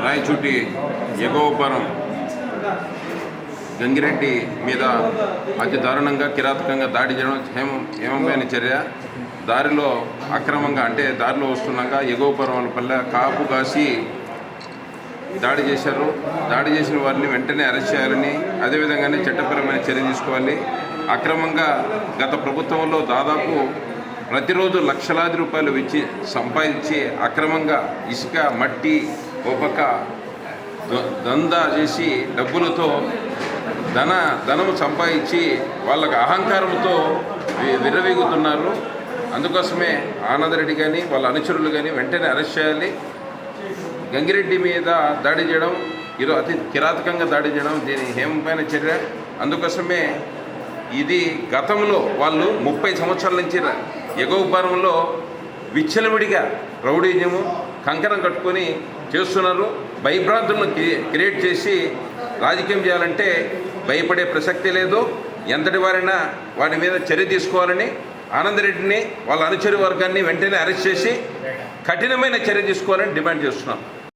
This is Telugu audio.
రాయచూటి ఎగోపురం గంగిరెడ్డి మీద అతి దారుణంగా కిరాతకంగా దాడి చేయడం హేమమైన చర్య. దారిలో అక్రమంగా అంటే దారిలో వస్తున్నాగా ఎగోపురం పల్లె కాపు కాసి దాడి చేశారు. దాడి చేసిన వారిని వెంటనే అరెస్ట్ చేయాలని, అదేవిధంగానే చట్టపరమైన చర్య తీసుకోవాలి. అక్రమంగా గత ప్రభుత్వంలో దాదాపు ప్రతిరోజు లక్షలాది రూపాయలు ఇచ్చి సంపాదించి అక్రమంగా ఇసుక మట్టి ఓ పక్క దందా చేసి డబ్బులతో ధనము సంపాదించి వాళ్ళకు అహంకారంతో విర్రవీగుతున్నారు. అందుకోసమే ఆనందరెడ్డి కానీ వాళ్ళ అనుచరులు కానీ వెంటనే అరెస్ట్ చేయాలి. గంగిరెడ్డి మీద దాడి చేయడం ఈరోజు అతి కిరాతకంగా దాడి చేయడం దీని హేమమైన చర్య. అందుకోసమే ఇది గతంలో వాళ్ళు 30 సంవత్సరాల నుంచి ఎగోపురంలో విచ్చలవిడిగా రౌడీజము కంకణం కట్టుకొని చేస్తున్నారు. భయభ్రాంతులను క్రియేట్ చేసి రాజకీయం చేయాలంటే భయపడే ప్రసక్తి లేదు. ఎంతటి వారైనా వాడి మీద చర్య తీసుకోవాలని ఆనందరెడ్డిని వాళ్ళ అనుచరి వర్గాన్ని వెంటనే అరెస్ట్ చేసి కఠినమైన చర్య తీసుకోవాలని డిమాండ్ చేస్తున్నాం.